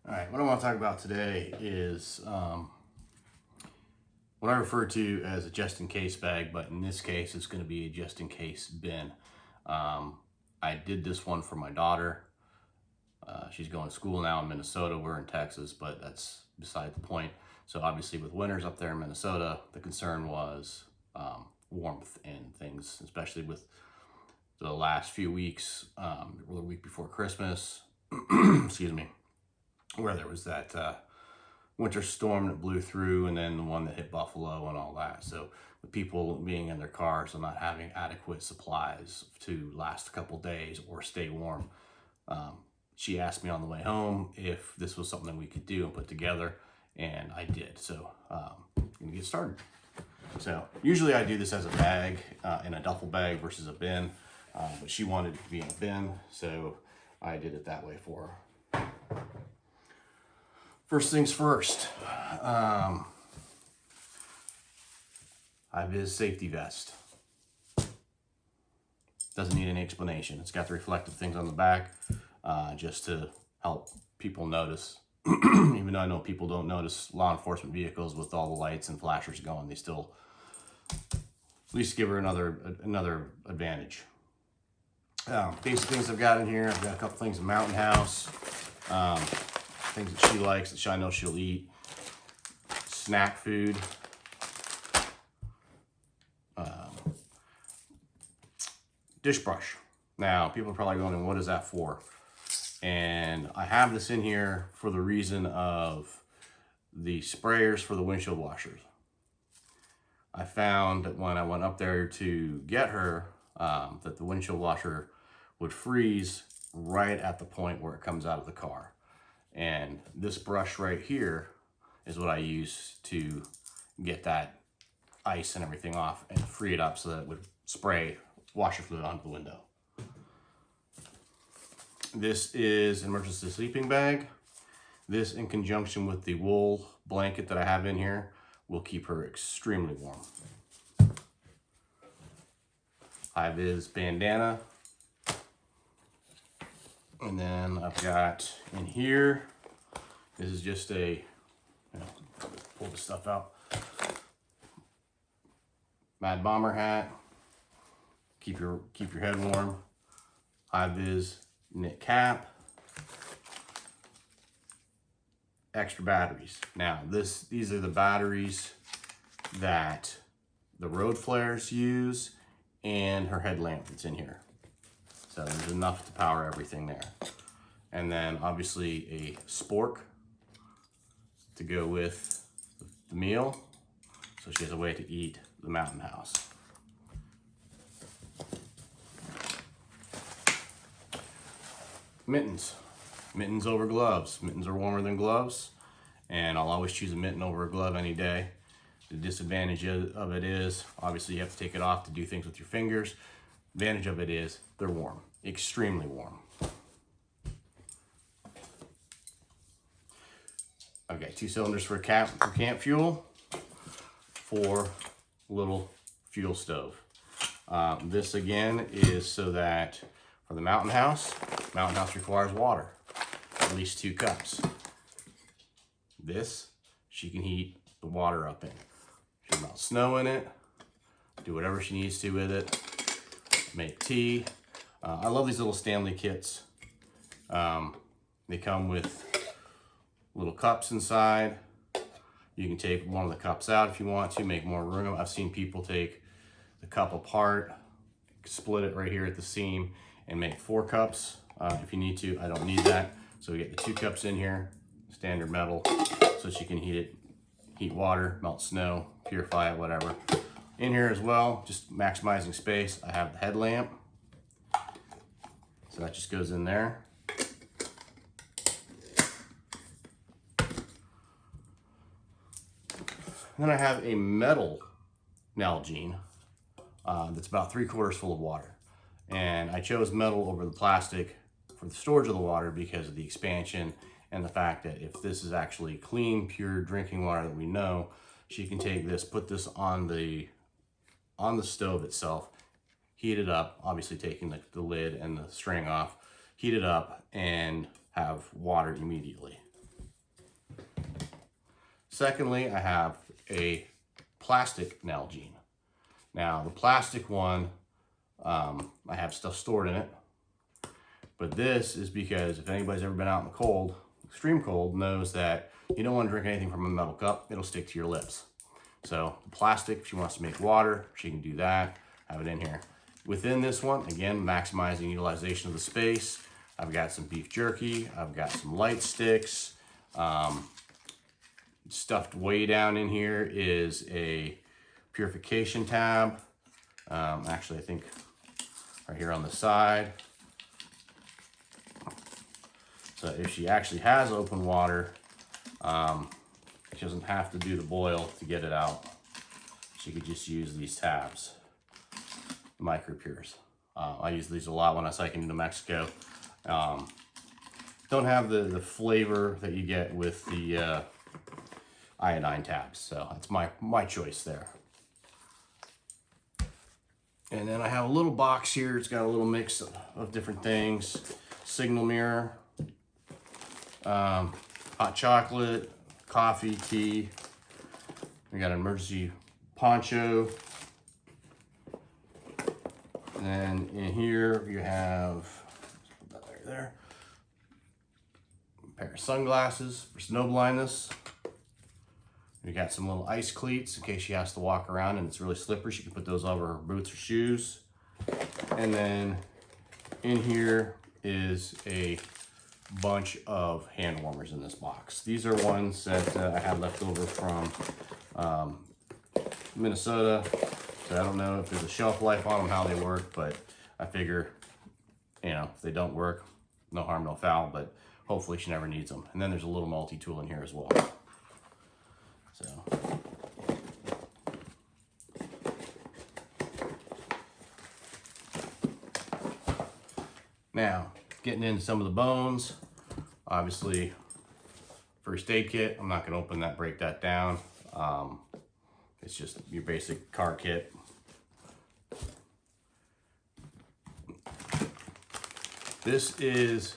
All right, what I want to talk about today is what I refer to as a just-in-case bag, but in this case, it's going to be a just-in-case bin. I did this one for my daughter. She's going to school now in Minnesota. We're in Texas, but that's beside the point. So obviously with winters up there in Minnesota, the concern was warmth and things, especially with the last few weeks, or the week before Christmas, excuse me, where there was that winter storm that blew through, and then the one that hit Buffalo and all that. So with people being in their cars and not having adequate supplies to last a couple days or stay warm, she asked me on the way home if this was something we could do and put together, and I did. So I'm gonna get started. So usually I do this as a bag, in a duffel bag versus a bin, but she wanted it to be in a bin, so I did it that way for her. First things first, High-Vis safety vest. Doesn't need any explanation. It's got the reflective things on the back, just to help people notice. Even though I know people don't notice law enforcement vehicles with all the lights and flashers going, they still at least give her another advantage. Basic things I've got in here. I've got a couple things in Mountain House. Things that she likes, that I know she'll eat. Snack food. Dish brush. Now, people are probably going, what is that for? And I have this in here for the reason of the sprayers for the windshield washers. I found that when I went up there to get her, that the windshield washer would freeze right at the point where it comes out of the car. And this brush right here is what I use to get that ice and everything off and free it up so that it would spray washer fluid onto the window. This is an emergency sleeping bag. This, in conjunction with the wool blanket that I have in here, will keep her extremely warm. High-Vis bandana. And then I've got in here, this is just a, pull the stuff out. Mad Bomber hat. Keep your head warm. High-Vis knit cap. Extra batteries. Now these are the batteries that the road flares use and her headlamp that's in here. So there's enough to power everything there. And then obviously a spork to go with the meal, so she has a way to eat the Mountain House. Mittens. Mittens over gloves. Mittens are warmer than gloves, and I'll always choose a mitten over a glove any day. The disadvantage of it is, obviously you have to take it off to do things with your fingers. Advantage of it is they're warm, extremely warm. I've got 2 cylinders for camp fuel, 4 little fuel stove. This again is so that for the Mountain House requires water, at least 2 cups. This, she can heat the water up in. She can melt snow in it, do whatever she needs to with it, make tea. I love these little Stanley kits. They come with little cups inside. You can take one of the cups out if you want to, make more room. I've seen people take the cup apart, split it right here at the seam, and make 4 cups if you need to. I don't need that. So we get the 2 cups in here, standard metal, so she can heat water, melt snow, purify it, whatever. In here as well, just maximizing space, I have the headlamp. So that just goes in there. Then I have a metal Nalgene that's about 3/4 full of water. And I chose metal over the plastic for the storage of the water because of the expansion and the fact that if this is actually clean, pure drinking water that we know, she can take this, put this on the stove itself, heat it up, obviously taking the lid and the string off, heat it up and have water immediately. Secondly, I have a plastic Nalgene. Now, the plastic one, I have stuff stored in it. But this is because if anybody's ever been out in the cold, extreme cold, knows that you don't want to drink anything from a metal cup. It'll stick to your lips. So plastic, if she wants to make water, she can do that. Have it in here. Within this one, again, maximizing utilization of the space. I've got some beef jerky. I've got some light sticks. Stuffed way down in here is a purification tab. Actually, I think right here on the side. So if she actually has open water, she doesn't have to do the boil to get it out. She could just use these tabs, Micro Pures. I use these a lot when I cycle into Mexico. Don't have the flavor that you get with the iodine tabs, so that's my choice there. And then I have a little box here. It's got a little mix of different things. Signal mirror, hot chocolate, coffee, tea. We got an emergency poncho. And then in here you have, there, a pair of sunglasses for snow blindness. We got some little ice cleats in case she has to walk around and it's really slippery. She can put those over her boots or shoes. And then in here is a bunch of hand warmers in this box. These are ones that I had left over from Minnesota. So I don't know if there's a shelf life on them, how they work, but I figure, you know, if they don't work, no harm, no foul, but hopefully she never needs them. And then there's a little multi-tool in here as well. So. Now, getting into some of the bones, obviously, first aid kit. I'm not gonna open that, break that down. It's just your basic car kit. This is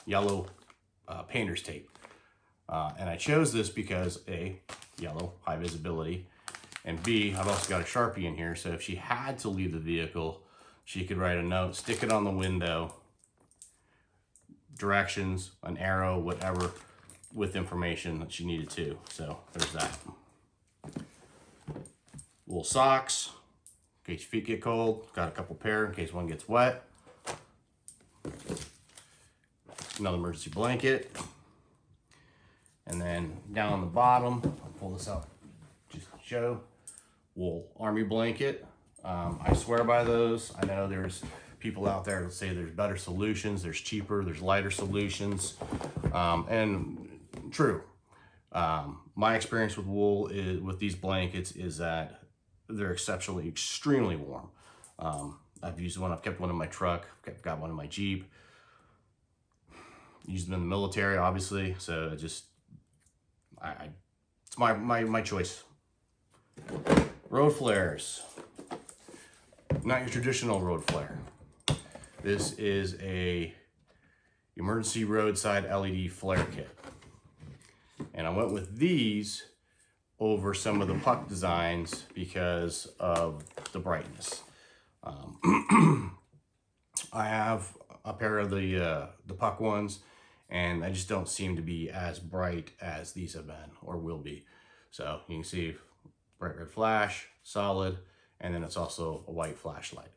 yellow painter's tape. And I chose this because A, yellow, high visibility, and B, I've also got a Sharpie in here, so if she had to leave the vehicle, she could write a note, stick it on the window, directions, an arrow, whatever, with information that she needed to. So there's that. Wool socks, in case your feet get cold. Got a couple pair in case one gets wet. Another emergency blanket. And then down on the bottom, I'll pull this out just to show, wool army blanket. I swear by those. I know there's people out there that say there's better solutions, there's cheaper, there's lighter solutions. And true. My experience with wool with these blankets is that they're extremely warm. I've used one, I've kept one in my truck, I've got one in my Jeep. Used them in the military, obviously, so it's my choice. Road flares. Not your traditional road flare. This is a emergency roadside LED flare kit. And I went with these over some of the puck designs because of the brightness. I have a pair of the puck ones, and I just don't seem to be as bright as these have been or will be. So you can see bright red flash, solid, and then it's also a white flashlight.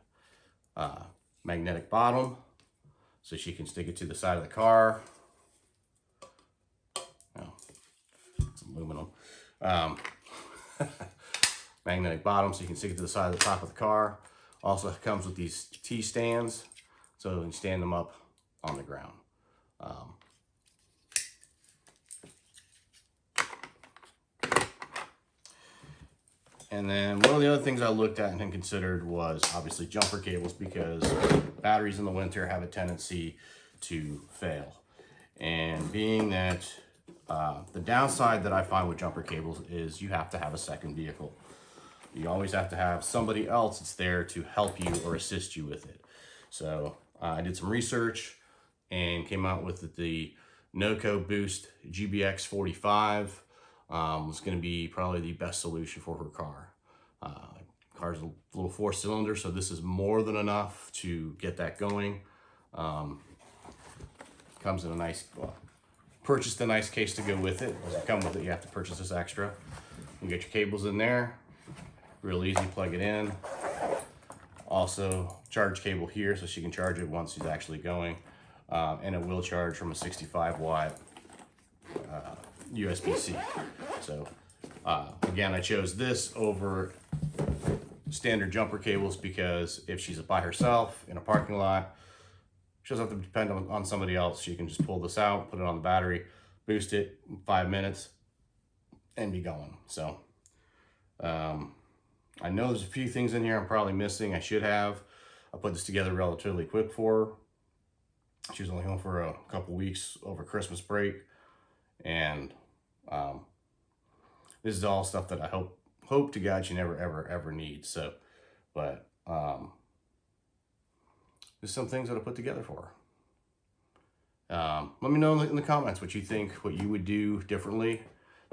Magnetic bottom, so she can stick it to the side of the car. Oh, it's aluminum. Magnetic bottom, so you can stick it to the side of the top of the car. Also comes with these T-stands, so you can stand them up on the ground. And then one of the other things I looked at and considered was obviously jumper cables, because batteries in the winter have a tendency to fail. And being that the downside that I find with jumper cables is you have to have a second vehicle. You always have to have somebody else that's there to help you or assist you with it. So I did some research and came out with the Noco Boost GBX 45. It's going to be probably the best solution for her car. Car's a little 4-cylinder, so this is more than enough to get that going. Comes in a nice, well, purchased a nice case to go with it. Doesn't come with it, you have to purchase this extra. You get your cables in there, real easy, plug it in. Also, charge cable here so she can charge it once she's actually going. And it will charge from a 65-watt USB-C. So again, I chose this over standard jumper cables because if she's by herself in a parking lot, she doesn't have to depend on somebody else. She can just pull this out, put it on the battery, boost it in 5 minutes, and be going. So I know there's a few things in here I'm probably missing. I should have. I put this together relatively quick for her. She was only home for a couple weeks over Christmas break, and this is all stuff that I hope to God she never ever needs. So, but there's some things that I put together for her. Let me know in the comments what you think, what you would do differently,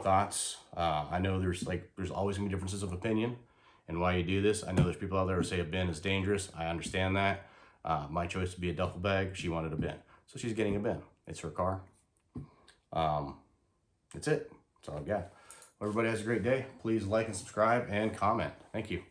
thoughts. I know there's always gonna be differences of opinion and why you do this. I know there's people out there who say a bin is dangerous. I understand that. My choice to be a duffel bag. She wanted a bin, so she's getting a bin. It's her car. That's it. That's all I've got. Everybody has a great day. Please like and subscribe and comment. Thank you.